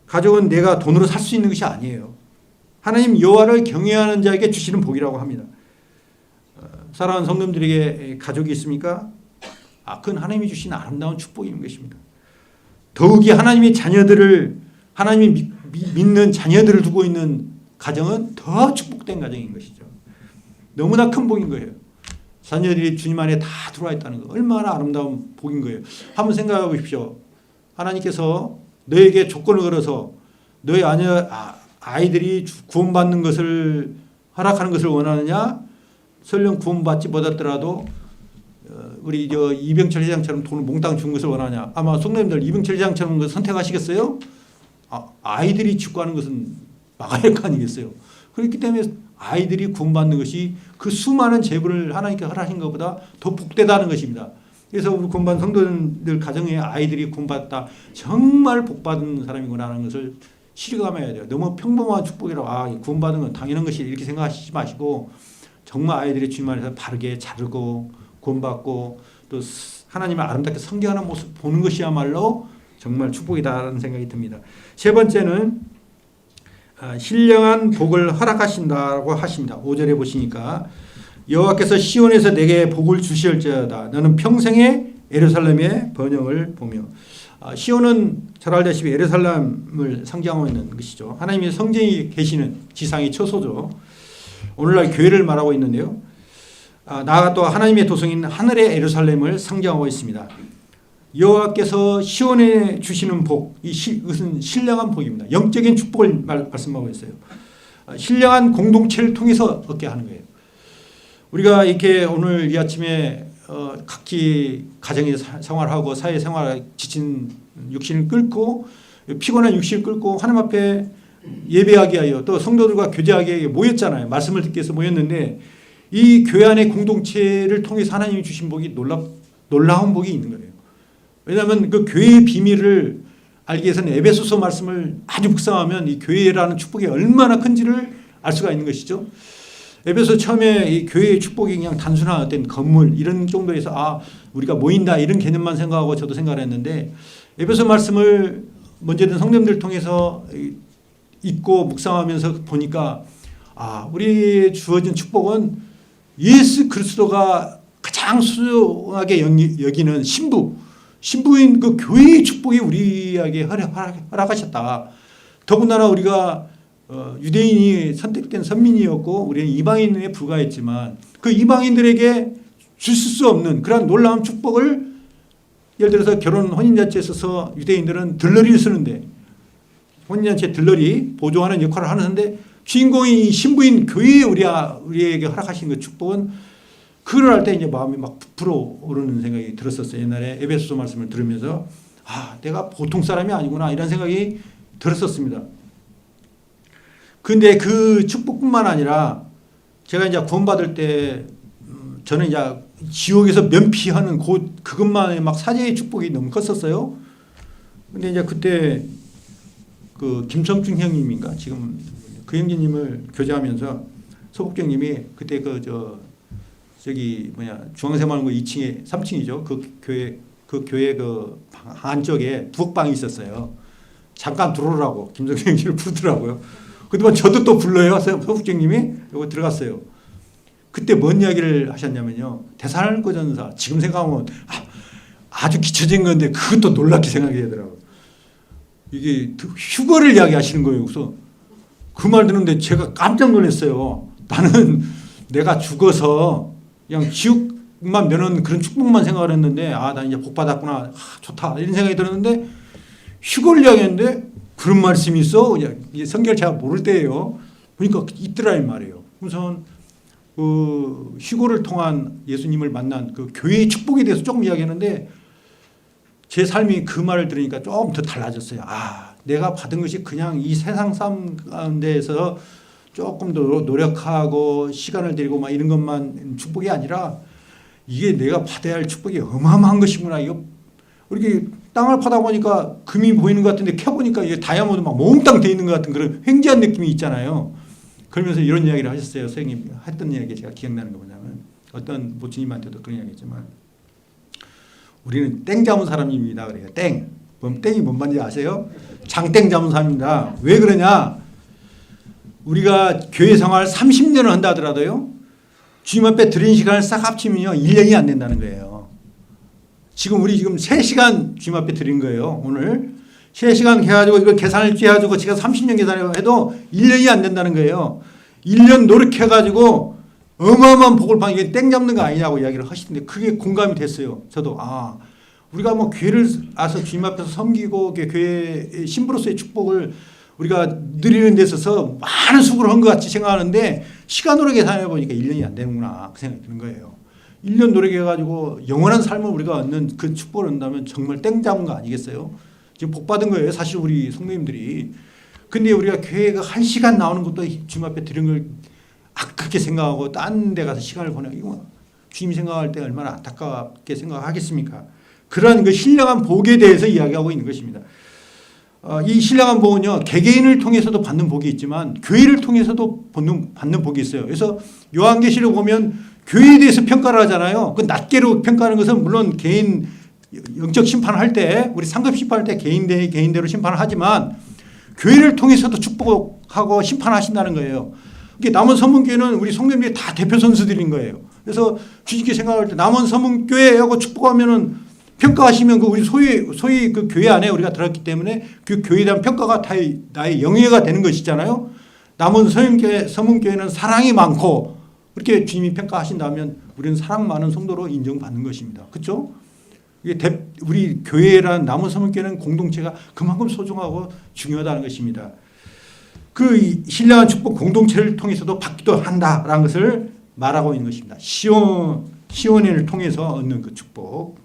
가족은 내가 돈으로 살 수 있는 것이 아니에요. 하나님 여호와를 경외하는 자에게 주시는 복이라고 합니다. 사랑하는 성도님들에게 가족이 있습니까? 그건 하나님이 주신 아름다운 축복인 것입니다. 더욱이 하나님이 믿는 자녀들을 두고 있는 가정은 더 축복된 가정인 것이죠. 너무나 큰 복인 거예요. 자녀들이 주님 안에 다 들어와 있다는 거 얼마나 아름다운 복인 거예요. 한번 생각해 보십시오. 하나님께서 너에게 조건을 걸어서 너의 아이들이 구원받는 것을 허락하는 것을 원하느냐? 설령 구원받지 못하더라도 우리 이병철 회장처럼 돈을 몽땅 준 것을 원하냐? 아마 성도님들 이병철 회장처럼 그 선택하시겠어요? 아이들이 직구하는 것은 막아야 할 거 아니겠어요? 그렇기 때문에 아이들이 구원받는 것이 그 수많은 재물을 하나님께 허락하신 것보다 더 복되다는 것입니다. 그래서 우리 구원받은 성도들 가정에 아이들이 구원받았다. 정말 복받은 사람이구나 하는 것을 실감해야 돼요. 너무 평범한 축복이라고 구원받은 건 당연한 것이 이렇게 생각하시지 마시고 정말 아이들이 주님 안에서 바르게 자르고 구원받고 또 하나님을 아름답게 섬겨하는 모습 보는 것이야말로 정말 축복이다라는 생각이 듭니다. 세 번째는 신령한 복을 허락하신다고 하십니다. 5절에 보시니까 여호와께서 시온에서 내게 복을 주시을지어다. 너는 평생에 예루살렘의 번영을 보며. 시온은 잘 알다시피 예루살렘을 상징하고 있는 것이죠. 하나님의 성전이 계시는 지상의 처소죠. 오늘날 교회를 말하고 있는데요. 나아가 또 하나님의 도성인 하늘의 예루살렘을 상징하고 있습니다. 여호와께서 시온에 주시는 복, 이것은 신령한 복입니다. 영적인 축복을 말씀하고 있어요. 신령한 공동체를 통해서 얻게 하는 거예요. 우리가 이렇게 오늘 이 아침에 각기 가정에 생활하고 사회 생활에 지친 육신을 끌고 피곤한 육신을 끌고 하나님 앞에 예배하기 위하여 또 성도들과 교제하기 위하여 모였잖아요. 말씀을 듣기 위해서 모였는데 이 교회 안의 공동체를 통해서 하나님이 주신 복이 놀라운 복이 있는 거예요. 왜냐하면 그 교회의 비밀을 알기 위해서는 에베소서 말씀을 아주 묵상하면 이 교회라는 축복이 얼마나 큰지를 알 수가 있는 것이죠. 에베소 처음에 이 교회의 축복이 그냥 단순한 어떤 건물 이런 정도에서 우리가 모인다 이런 개념만 생각하고 저도 생각을 했는데 에베소 말씀을 먼저는 성도님들 통해서 읽고 묵상하면서 보니까 우리 주어진 축복은 예수 그리스도가 가장 소중하게 여기는 신부인 그 교회의 축복이 우리에게 허락하셨다. 더군다나 우리가 유대인이 선택된 선민이었고 우리는 이방인에 불과했지만 그 이방인들에게 줄 수 없는 그런 놀라운 축복을 예를 들어서 결혼 혼인잔치에 있어서 유대인들은 들러리를 쓰는데 혼인잔치에 들러리 보조하는 역할을 하는데 주인공이 신부인 교회에 우리에게 허락하신 그 축복은 그걸 할 때 이제 마음이 막 부풀어 오르는 생각이 들었었어요. 옛날에 에베소서 말씀을 들으면서 내가 보통 사람이 아니구나 이런 생각이 들었었습니다. 근데 그 축복뿐만 아니라 제가 이제 구원받을 때 저는 이제 지옥에서 면피하는 그것만의 막 사제의 축복이 너무 컸었어요. 근데 이제 그때 그 김성중 형님인가 지금 그 형제님을 교제하면서 서북경님이 그때 저기 중앙생활고 2층에 3층이죠. 그 교회 그 안쪽에 부엌방이 있었어요. 잠깐 들어오라고 김성중 형님을 부르더라고요. 그동안 저도 또 불러요. 서북경님이 요거 들어갔어요. 그때 뭔 이야기를 하셨냐면요. 데살로니가전서 지금 생각하면 아주 기초적인 건데 그것도 놀랍게 생각이 되더라고요. 이게 휴거를 이야기하시는 거예요. 그래서 그 말 듣는데 제가 깜짝 놀랐어요. 나는 내가 죽어서 그냥 지옥만 면한 그런 축복만 생각을 했는데 나 이제 복 받았구나. 좋다. 이런 생각이 들었는데 휴거를 이야기했는데 그런 말씀이 있어? 성경을 제가 모를 때예요. 그러니까 있더라 이 말이에요. 우선 그 휴거를 통한 예수님을 만난 그 교회의 축복에 대해서 조금 이야기했는데 제 삶이 그 말을 들으니까 조금 더 달라졌어요. 내가 받은 것이 그냥 이 세상 삶 가운데에서 조금 더 노력하고 시간을 들이고 막 이런 것만 축복이 아니라 이게 내가 받아야 할 축복이 어마어마한 것이구나. 이거 이렇게 땅을 파다 보니까 금이 보이는 것 같은데 캐보니까 이게 다이아몬드 막 몽땅 돼 있는 것 같은 그런 횡재한 느낌이 있잖아요. 그러면서 이런 이야기를 하셨어요. 선생님이 했던 이야기 제가 기억나는 거 뭐냐면 어떤 모친님한테도 그런 이야기했지만 우리는 땡 잡은 사람입니다. 그래요. 땡. 땡이 뭔 말인지 아세요? 장땡 잡은 사람입니다. 왜 그러냐? 우리가 교회 생활 30년을 한다 하더라도요. 주님 앞에 드린 시간을 싹 합치면요. 1년이 안 된다는 거예요. 우리 지금 3시간 주님 앞에 드린 거예요. 오늘 3시간 해가지고 이걸 계산을 해가지고 제가 30년 계산해도 1년이 안 된다는 거예요. 1년 노력해가지고 어마어마한 복을 받는 게 땡 잡는 거 아니냐고 이야기를 하시던데 그게 공감이 됐어요. 저도 우리가 뭐 교회를 와서 주님 앞에서 섬기고 교회 신부로서의 축복을 우리가 누리는 데 있어서 많은 수고를 한 것 같이 생각하는데 시간으로 계산해 보니까 1년이 안 되는구나 그 생각이 드는 거예요. 1년 노력해가지고 영원한 삶을 우리가 얻는 그 축복을 얻는다면 정말 땡 잡은 거 아니겠어요? 지금 복 받은 거예요. 사실 우리 성도님들이. 근데 우리가 교회가 1시간 나오는 것도 주님 앞에 드린 걸 그렇게 생각하고 딴 데 가서 시간을 보내고 이거 주님 생각할 때 얼마나 안타깝게 생각하겠습니까? 그러한 그 신령한 복에 대해서 이야기하고 있는 것입니다. 이 신령한 복은요. 개개인을 통해서도 받는 복이 있지만 교회를 통해서도 받는 복이 있어요. 그래서 요한계시록 보면 교회에 대해서 평가를 하잖아요. 그 낱개로 평가하는 것은 물론 개인 영적 심판을 할 때 우리 상급 심판할 때 개인대로 심판을 하지만 교회를 통해서도 축복하고 심판하신다는 거예요. 남원 서문교회는 우리 성도님들이 다 대표 선수들인 거예요. 그래서 주님께 생각할 때 남원 서문교회하고 축복하면은 평가하시면 그 우리 소위 그 교회 안에 우리가 들었기 때문에 그 교회에 대한 평가가 다 나의 영예가 되는 것이잖아요. 남원 서문교회는 사랑이 많고 그렇게 주님이 평가하신다면 우리는 사랑 많은 성도로 인정받는 것입니다. 그렇죠? 우리 교회란 남원 서문교회는 공동체가 그만큼 소중하고 중요하다는 것입니다. 그 신령한 축복 공동체를 통해서도 받기도 한다라는 것을 말하고 있는 것입니다. 시온을 통해서 얻는 그 축복.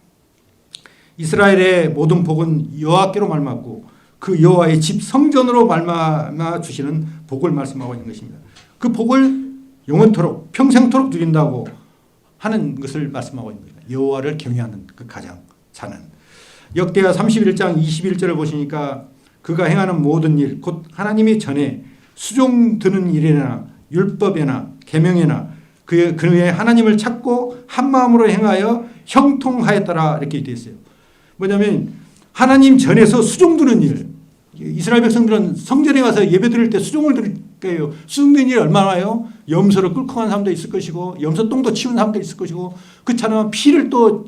이스라엘의 모든 복은 여호와께로 말미암고 그 여호와의 집 성전으로 말미암아 주시는 복을 말씀하고 있는 것입니다. 그 복을 영원토록 평생토록 누린다고 하는 것을 말씀하고 있는 겁니다. 여호와를 경외하는 그 가장 사는. 역대하 31장 21절을 보시니까 그가 행하는 모든 일 곧 하나님이 전에 수종 드는 일이나 율법에나 계명에나 그의 하나님을 찾고 한 마음으로 행하여 형통하였더라 이렇게 되어 있어요. 뭐냐면 하나님 전에서 수종 드는 일. 이스라엘 백성들은 성전에 가서 예배 드릴 때 수종을 드릴 거예요. 수종 드는 일이 얼마나 와요? 염소를 끌고 간 사람도 있을 것이고 염소 똥도 치우는 사람도 있을 것이고 그처럼 피를 또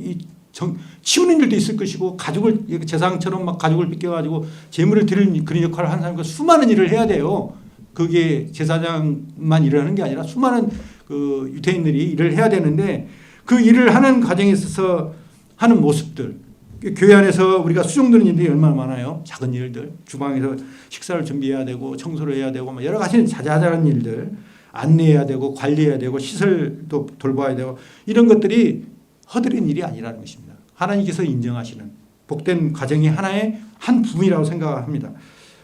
치우는 일도 있을 것이고 가죽을 제사장처럼 막 가죽을 빗겨가지고 재물을 드리는 그런 역할을 하는 사람과 수많은 일을 해야 돼요. 그게 제사장만 일을 하는 게 아니라 수많은 그 유대인들이 일을 해야 되는데 그 일을 하는 과정에 있어서 하는 모습들, 교회 안에서 우리가 수종드는 일들이 얼마나 많아요. 작은 일들, 주방에서 식사를 준비해야 되고 청소를 해야 되고 여러 가지 자잘한 일들, 안내해야 되고 관리해야 되고 시설도 돌봐야 되고 이런 것들이 허드렛 일이 아니라는 것입니다. 하나님께서 인정하시는 복된 과정이 하나의 한 부분이라고 생각합니다.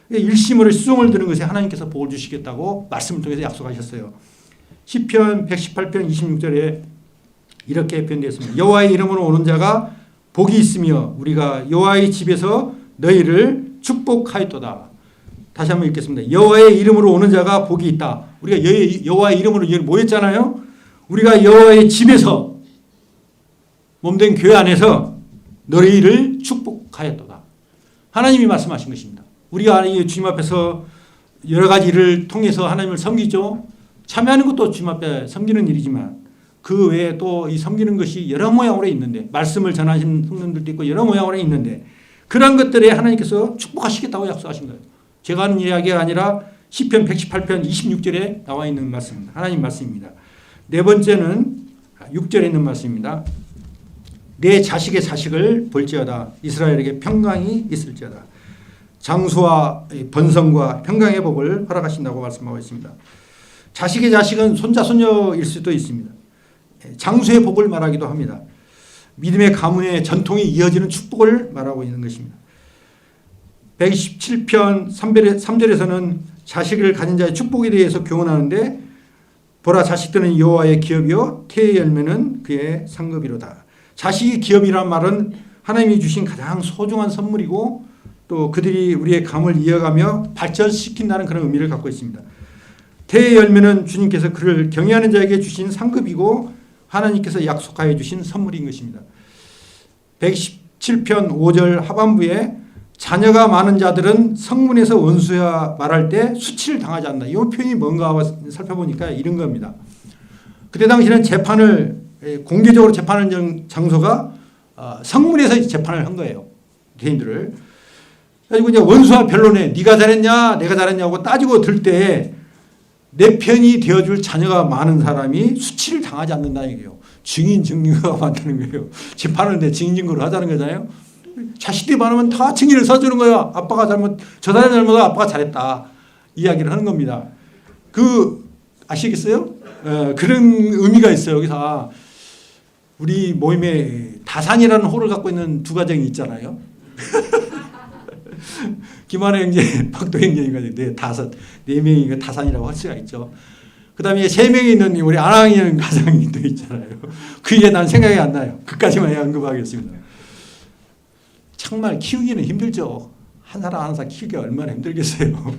일심으로 수종을 드는 것에 하나님께서 복을 주시겠다고 말씀을 통해서 약속하셨어요. 시편 118편 26절에 이렇게 표현되었습니다. 여호와의 이름으로 오는 자가 복이 있으며 우리가 여호와의 집에서 너희를 축복하였도다. 다시 한번 읽겠습니다. 여호와의 이름으로 오는 자가 복이 있다. 우리가 여호와의 이름으로 여기 모였잖아요. 우리가 여호와의 집에서 몸된 교회 안에서 너희를 축복하였도다. 하나님이 말씀하신 것입니다. 우리가 주님 앞에서 여러 가지 일을 통해서 하나님을 섬기죠. 참여하는 것도 주님 앞에 섬기는 일이지만 그 외에 또 이 섬기는 것이 여러 모양으로 있는데 말씀을 전하시는 성도들도 있고 여러 모양으로 있는데 그런 것들에 하나님께서 축복하시겠다고 약속하신 거예요. 제가 하는 이야기가 아니라 시편 118편 26절에 나와 있는 말씀입니다. 하나님 말씀입니다. 네 번째는 6절에 있는 말씀입니다. 내 자식의 자식을 볼지어다 이스라엘에게 평강이 있을지어다. 장수와 번성과 평강의 복을 허락하신다고 말씀하고 있습니다. 자식의 자식은 손자 손녀일 수도 있습니다. 장수의 복을 말하기도 합니다. 믿음의 가문의 전통이 이어지는 축복을 말하고 있는 것입니다. 127편 3절에서는 자식을 가진 자의 축복에 대해서 교훈하는데 보라 자식들은 여호와의 기업이요 태의 열매는 그의 상급이로다. 자식이 기업이란 말은 하나님이 주신 가장 소중한 선물이고 또 그들이 우리의 가문을 이어가며 발전시킨다는 그런 의미를 갖고 있습니다. 태의 열매는 주님께서 그를 경외하는 자에게 주신 상급이고 하나님께서 약속하여 주신 선물인 것입니다. 117편 5절 하반부에 자녀가 많은 자들은 성문에서 원수야 말할 때 수치를 당하지 않는다. 이 표현이 뭔가 살펴보니까 이런 겁니다. 그때 당시에는 재판을 공개적으로 재판하는 장소가 성문에서 재판을 한 거예요. 개인들을. 그리고 이제 원수와 변론에 네가 잘했냐 내가 잘했냐고 따지고 들 때 내 편이 되어줄 자녀가 많은 사람이 수치를 당하지 않는다는 얘기예요. 증인 증거가 많다는 거예요. 재판하는데 증인 증거를 하자는 거잖아요. 자식들이 많으면 다 증인을 써주는 거야. 아빠가 잘못, 저 사람이 잘못하고 아빠가 잘했다. 이야기를 하는 겁니다. 아시겠어요? 그런 의미가 있어요. 여기서 우리 모임에 다산이라는 호를 갖고 있는 두 가정이 있잖아요. 김한혜 형제, 박도 형제가 네 명이 다산이라고 할 수가 있죠. 그 다음에 3명이 있는 우리 안항이 가정이 또 있잖아요. 그게 난 생각이 안 나요. 그까지만 언급하겠습니다. 정말 키우기는 힘들죠. 한 사람 한 사람 키우기가 얼마나 힘들겠어요.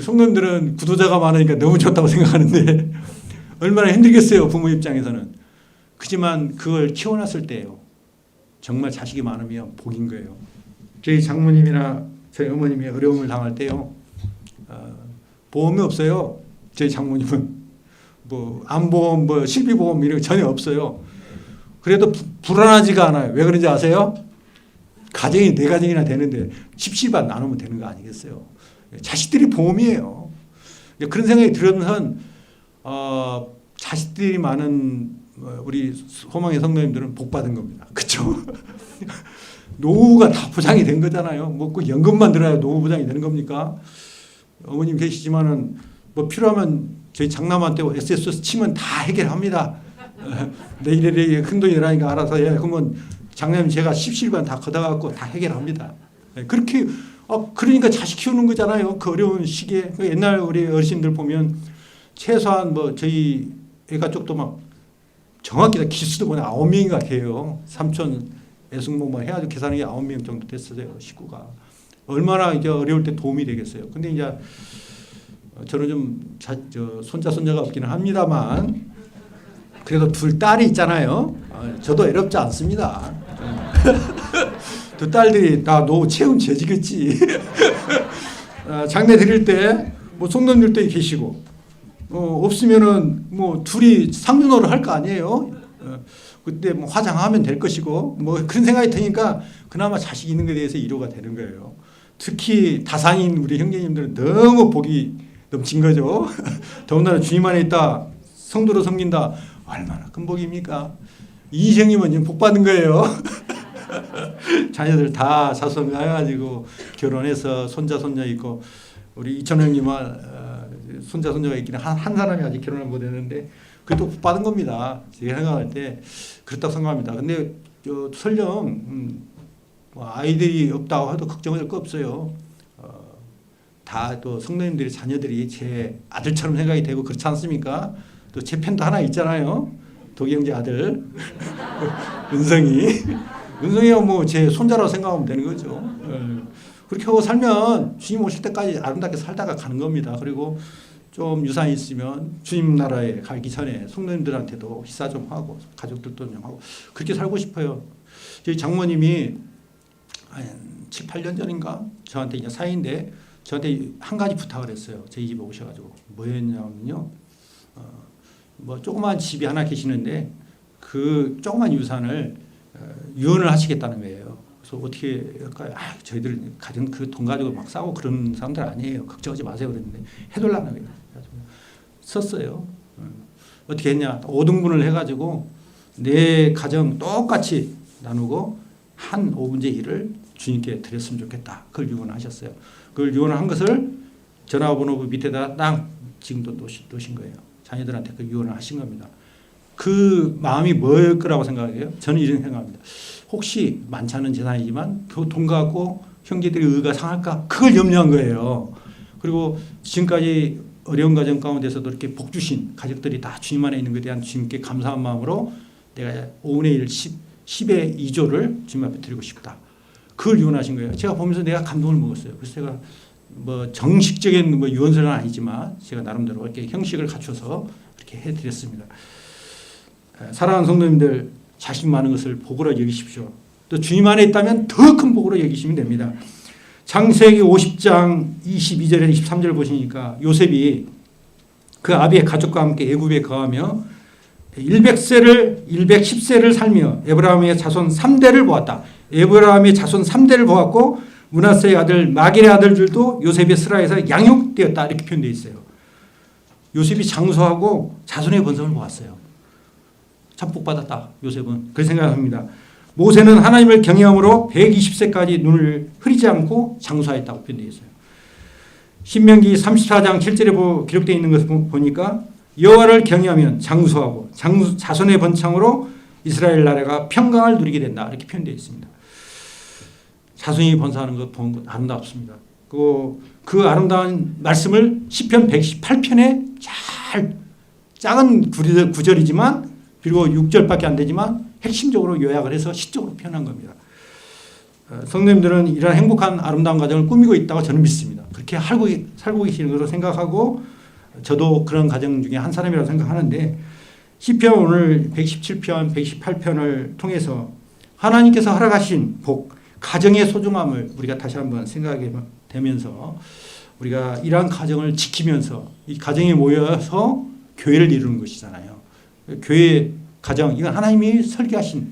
성도님들은 구도자가 많으니까 너무 좋다고 생각하는데 얼마나 힘들겠어요. 부모 입장에서는. 그지만 그걸 키워놨을 때예요. 정말 자식이 많으면 복인 거예요. 저희 장모님이나 저희 어머님이 어려움을 당할 때요. 보험이 없어요. 저희 장모님은. 암보험, 실비보험 이런 거 전혀 없어요. 그래도 불안하지가 않아요. 왜 그런지 아세요? 가정이 4가정이나 되는데 십시반 나누면 되는 거 아니겠어요? 자식들이 보험이에요. 그런 생각이 들으면 자식들이 많은 우리 소망의 성도님들은 복 받은 겁니다. 그렇죠? 노후가 다 보장이 된 거잖아요. 꼭 연금만 들어야 노후 보장이 되는 겁니까? 어머님 계시지만은 필요하면 저희 장남한테 SSS 치면 다 해결합니다. 내일에 큰 돈이 나니까 알아서 해. 그러면 장남님 제가 십시일반 다 걷어갖고 다 해결합니다. 그렇게 그러니까 자식 키우는 거잖아요. 그 어려운 시기에. 옛날 우리 어르신들 보면 최소한 저희 애가 쪽도 막 정확히 기수도 보면 9명인가 돼요. 삼촌 애숙모 해가지고 계산한 게 9명 정도 됐어요. 식구가. 얼마나 이제 어려울 때 도움이 되겠어요. 근데 이제 저는 좀 손자 손녀가 없기는 합니다만 그래도 2 딸이 있잖아요. 저도 외롭지 않습니다. 두 딸들이 다 노후 채움 재지겠지. 장례 드릴 때 성도님들도 계시고 없으면은 둘이 상주노를 할 거 아니에요. 그때 화장하면 될 것이고 그런 생각이 드니까 그나마 자식 있는 것에 대해서 위로가 되는 거예요. 특히 다산인 우리 형제님들은 너무 복이 넘친 거죠. 더군다나 주님 안에 있다. 성도로 섬긴다. 얼마나 큰 복입니까? 인생이면 복 받는 거예요. 자녀들 다 자손 가가지고 결혼해서 손자 손녀 있고 우리 이천 형님은 손자 손녀가 있기는 한 사람이 아직 결혼을 못했는데 그것도 복 받은 겁니다. 제가 생각할 때 그렇다고 생각합니다. 근데 설령 뭐 아이들이 없다고 해도 걱정할 거 없어요. 다 또 성도님들의 자녀들이 제 아들처럼 생각이 되고 그렇지 않습니까? 또 제 편도 하나 있잖아요. 도경재 아들 은성이가 뭐 제 손자라고 생각하면 되는 거죠. 그렇게 하고 살면 주님 오실 때까지 아름답게 살다가 가는 겁니다. 그리고 좀 유산이 있으면 주님 나라에 가기 전에 성도님들한테도 희사 좀 하고 가족들도 좀 하고 그렇게 살고 싶어요. 저희 장모님이 한 7, 8년 전인가 저한테 이제 사이인데 저한테 한 가지 부탁을 했어요. 저희 집에 오셔가지고 뭐였냐면요. 뭐 조그만 집이 하나 계시는데 그 조그만 유산을 유언을 하시겠다는 거예요. 그래서 어떻게 할까요? 저희들 가진 그 돈 가지고 막 싸고 그런 사람들 아니에요. 걱정하지 마세요. 그랬는데 해달라는 거예요. 썼어요. 어떻게 했냐? 5등분을 해가지고 내 가정 똑같이 나누고 한 5분의 1을 주님께 드렸으면 좋겠다. 그걸 유언하셨어요. 그걸 유언한 것을 전화번호 밑에다 딱 지금도 놓으신 거예요. 자녀들한테 그 유언을 하신 겁니다. 그 마음이 뭘 거라고 생각해요? 저는 이런 생각합니다. 혹시 많지 않은 재산이지만 그 돈 갖고 형제들의 의가 상할까? 그걸 염려한 거예요. 그리고 지금까지 어려운 가정 가운데서도 이렇게 복 주신 가족들이 다 주님 안에 있는 것에 대한 주님께 감사한 마음으로 내가 5분의 1, 10의 2조를 주님 앞에 드리고 싶다. 그걸 유언하신 거예요. 제가 보면서 내가 감동을 먹었어요. 그래서 제가 뭐 정식적인 뭐 유언서는 아니지만 제가 나름대로 이렇게 형식을 갖춰서 이렇게 해드렸습니다. 사랑하는 성도님들, 자식 많은 것을 복으로 여기십시오. 또 주님 안에 있다면 더 큰 복으로 여기시면 됩니다. 창세기 50장 22절에서 23절 보시니까 요셉이 그 아비의 가족과 함께 애굽에 거하며 110세를 살며 에브라임의 자손 3대를 보았다. 에브라임의 자손 3대를 보았고 므낫세의 아들 마길의 아들들도 요셉의 스라에서 양육되었다. 이렇게 표현되어 있어요. 요셉이 장수하고 자손의 번성을 보았어요. 참 복받았다. 요셉은. 그렇게 생각합니다. 모세는 하나님을 경외함으로 120세까지 눈을 흐리지 않고 장수하였다고 표현되어 있어요. 신명기 34장 7절에 기록되어 있는 것을 보니까 여호와를 경외하면 장수하고 자손의 번창으로 이스라엘 나라가 평강을 누리게 된다. 이렇게 표현되어 있습니다. 자손이 번성하는 것 보는 것 아름답습니다. 그 아름다운 말씀을 시편 118편에 잘 작은 구절이지만 그리고 6절밖에 안 되지만 핵심적으로 요약을 해서 시적으로 표현한 겁니다. 성도님들은 이런 행복한 아름다운 가정을 꾸미고 있다고 저는 믿습니다. 그렇게 살고 계시는 것으로 생각하고 저도 그런 가정 중에 한 사람이라고 생각하는데 시편 오늘 117편, 118편을 통해서 하나님께서 허락하신 복, 가정의 소중함을 우리가 다시 한번 생각하게 되면서 우리가 이러한 가정을 지키면서 이 가정에 모여서 교회를 이루는 것이잖아요. 교회, 가정, 이건 하나님이 설계하신,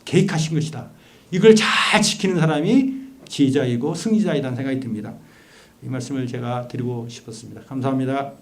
계획하신 것이다. 이걸 잘 지키는 사람이 지혜자이고 승리자이라는 생각이 듭니다. 이 말씀을 제가 드리고 싶었습니다. 감사합니다.